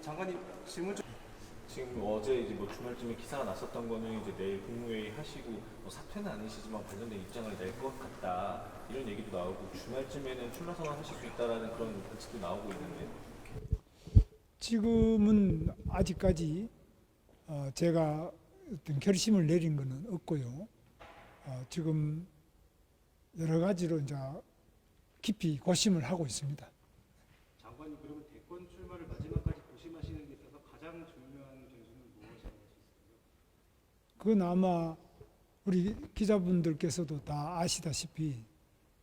장관님 질문 좀. 지금 어제 이제 뭐 주말쯤에 기사가 났었던 거는 이제 내일 국무회의 하시고 뭐 사퇴는 아니시지만 관련된 입장을 낼 것 같다 이런 얘기도 나오고 주말쯤에는 출마 선언하실 수 있다라는 그런 관측도 나오고 있는데 지금은 아직까지 제가 어떤 결심을 내린 것은 없고요. 지금 여러 가지로 이제 깊이 고심을 하고 있습니다. 장관님 그러면 대권 출마를 마지막까지 고심하시는 데 있어서 가장 중요한 변수는 무엇이라고 할 수 있을까요? 그건 아마 우리 기자분들께서도 다 아시다시피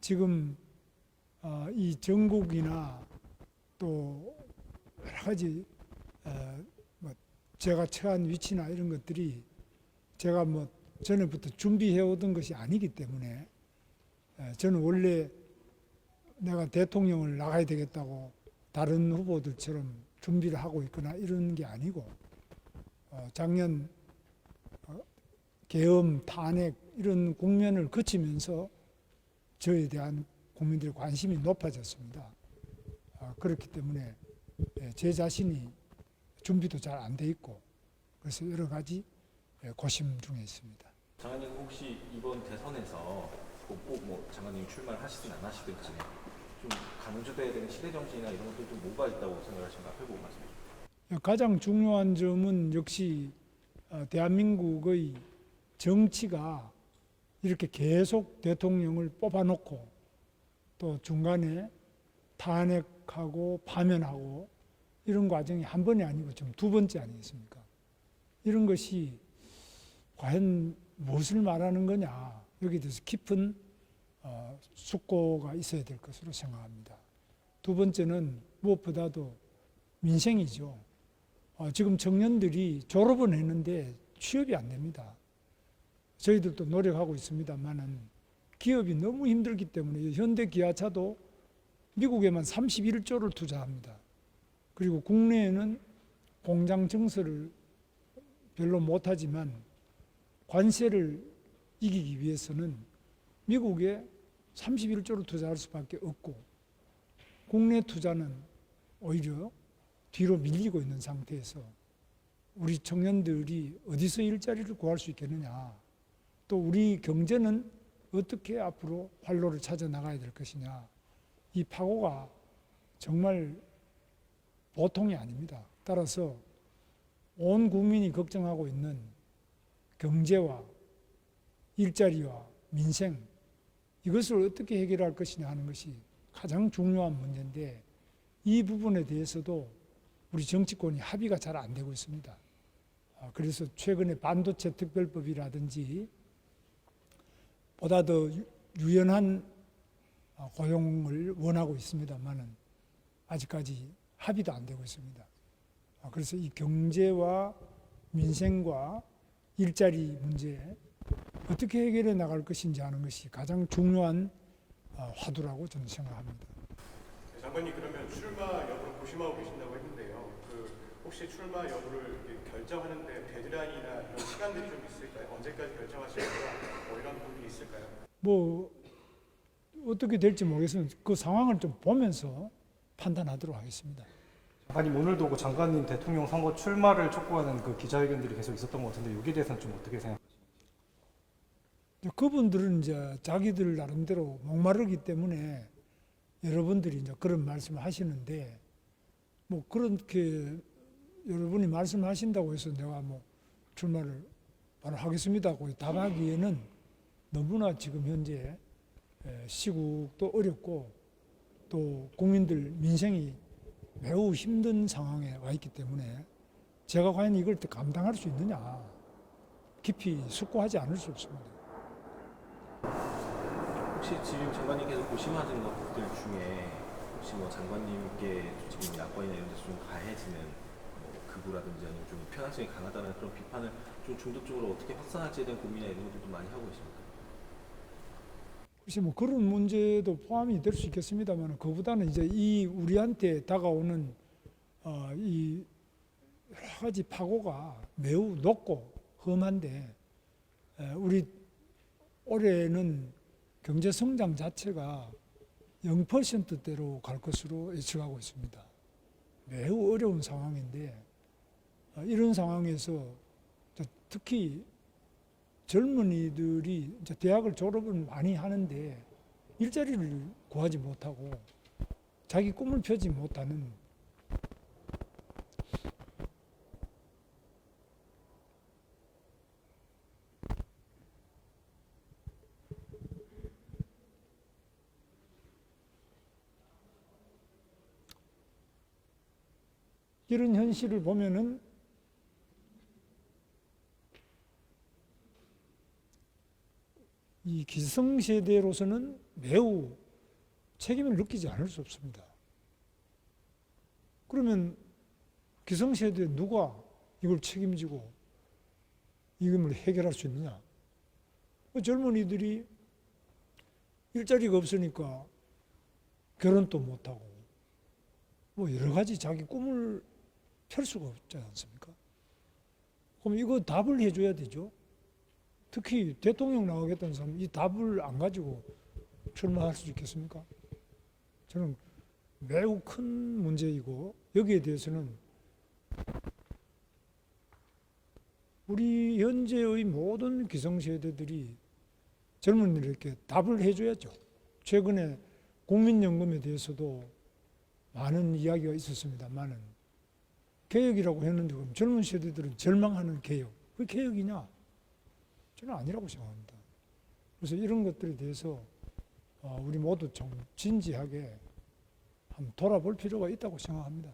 지금 이 전국이나 또 여러 가지 뭐 제가 처한 위치나 이런 것들이 제가 뭐 전에부터 준비해 오던 것이 아니기 때문에 저는 원래 내가 대통령을 나가야 되겠다고 다른 후보들처럼 준비를 하고 있거나 이런 게 아니고 작년 계엄, 탄핵 이런 국면을 거치면서 저에 대한 국민들의 관심이 높아졌습니다. 그렇기 때문에 제 자신이 준비도 잘 안 돼 있고 그래서 여러 가지 고심 중에 있습니다. 장관님 혹시 이번 대선에서 꼭 뭐 장관님이 출마를 하시든 안 하시든지 좀 강조돼야 되는 시대 정신이나 이런 것들 좀 뭐가 있다고 생각하시는가 해보고 말씀해 주세요. 가장 중요한 점은 역시 대한민국의 정치가 이렇게 계속 대통령을 뽑아놓고 또 중간에 탄핵하고 파면하고 이런 과정이 한 번이 아니고 좀 두 번째 아니겠습니까? 이런 것이 과연 무엇을 말하는 거냐 여기에 대해서 깊은 숙고가 있어야 될 것으로 생각합니다. 두 번째는 무엇보다도 민생이죠. 지금 청년들이 졸업은 했는데 취업이 안 됩니다. 저희들도 노력하고 있습니다만은 기업이 너무 힘들기 때문에 현대 기아차도 미국에만 31조를 투자합니다. 그리고 국내에는 공장 증설을 별로 못하지만 관세를 이기기 위해서는 미국에 31조를 투자할 수밖에 없고 국내 투자는 오히려 뒤로 밀리고 있는 상태에서 우리 청년들이 어디서 일자리를 구할 수 있겠느냐, 또 우리 경제는 어떻게 앞으로 활로를 찾아 나가야 될 것이냐, 이 파고가 정말 보통이 아닙니다. 따라서 온 국민이 걱정하고 있는 경제와 일자리와 민생, 이것을 어떻게 해결할 것이냐 하는 것이 가장 중요한 문제인데 이 부분에 대해서도 우리 정치권이 합의가 잘 안 되고 있습니다. 그래서 최근에 반도체 특별법이라든지 보다 더 유연한 고용을 원하고 있습니다만은 아직까지 합의도 안 되고 있습니다. 그래서 이 경제와 민생과 일자리 문제 어떻게 해결해 나갈 것인지 하는 것이 가장 중요한 화두라고 저는 생각합니다. 장관님 그러면 출마 여부를 고심하고 계신다고 했는데요. 혹시 출마 여부를 결정하는데 데드라인이나 이런 시간들이 좀 있을까요? 언제까지 결정하실까? 뭐 이런 부분이 있을까요? 뭐 어떻게 될지 모르겠으면 그 상황을 좀 보면서 판단하도록 하겠습니다. 장관님 오늘도 그 장관님 대통령 선거 출마를 촉구하는 그 기자회견들이 계속 있었던 것 같은데 여기에 대해서는 좀 어떻게 생각하십니까? 그분들은 이제 자기들 나름대로 목마르기 때문에 여러분들이 이제 그런 말씀을 하시는데 뭐 그렇게 여러분이 말씀하신다고 해서 내가 뭐 출마를 바로 하겠습니다고 답하기에는 너무나 지금 현재 시국도 어렵고 또 국민들 민생이 매우 힘든 상황에 와 있기 때문에 제가 과연 이걸 감당할 수 있느냐 깊이 숙고하지 않을 수 없습니다. 혹시 지금 장관님께서 고심하는 것들 중에 혹시 뭐 장관님께 지금 야권이나 이런 데서 좀 가해지는 뭐 극우라든지 아니면 좀 편향성이 강하다는 그런 비판을 좀 중도적으로 어떻게 확산할지에 대한 고민이나 이런 것들도 많이 하고 있습니다. 글쎄 뭐 그런 문제도 포함이 될 수 있겠습니다만 그보다는 이제 이 우리한테 다가오는 이 여러 가지 파고가 매우 높고 험한데 우리 올해는 경제 성장 자체가 0%대로 갈 것으로 예측하고 있습니다. 매우 어려운 상황인데 이런 상황에서 특히 젊은이들이 이제 대학을 졸업을 많이 하는데 일자리를 구하지 못하고 자기 꿈을 펴지 못하는 이런 현실을 보면은 이 기성세대로서는 매우 책임을 느끼지 않을 수 없습니다. 그러면 기성세대 누가 이걸 책임지고 이걸 해결할 수 있느냐? 젊은이들이 일자리가 없으니까 결혼도 못하고 뭐 여러 가지 자기 꿈을 펼 수가 없지 않습니까? 그럼 이거 답을 해줘야 되죠. 특히 대통령 나오겠다는 사람 이 답을 안 가지고 출마할 수 있겠습니까? 저는 매우 큰 문제이고 여기에 대해서는 우리 현재의 모든 기성세대들이 젊은이들에게 답을 해줘야죠. 최근에 국민연금에 대해서도 많은 이야기가 있었습니다만은 개혁이라고 했는데 그럼 젊은 세대들은 절망하는 개혁. 그게 개혁이냐? 저는 아니라고 생각합니다. 그래서 이런 것들에 대해서 우리 모두 좀 진지하게 한번 돌아볼 필요가 있다고 생각합니다.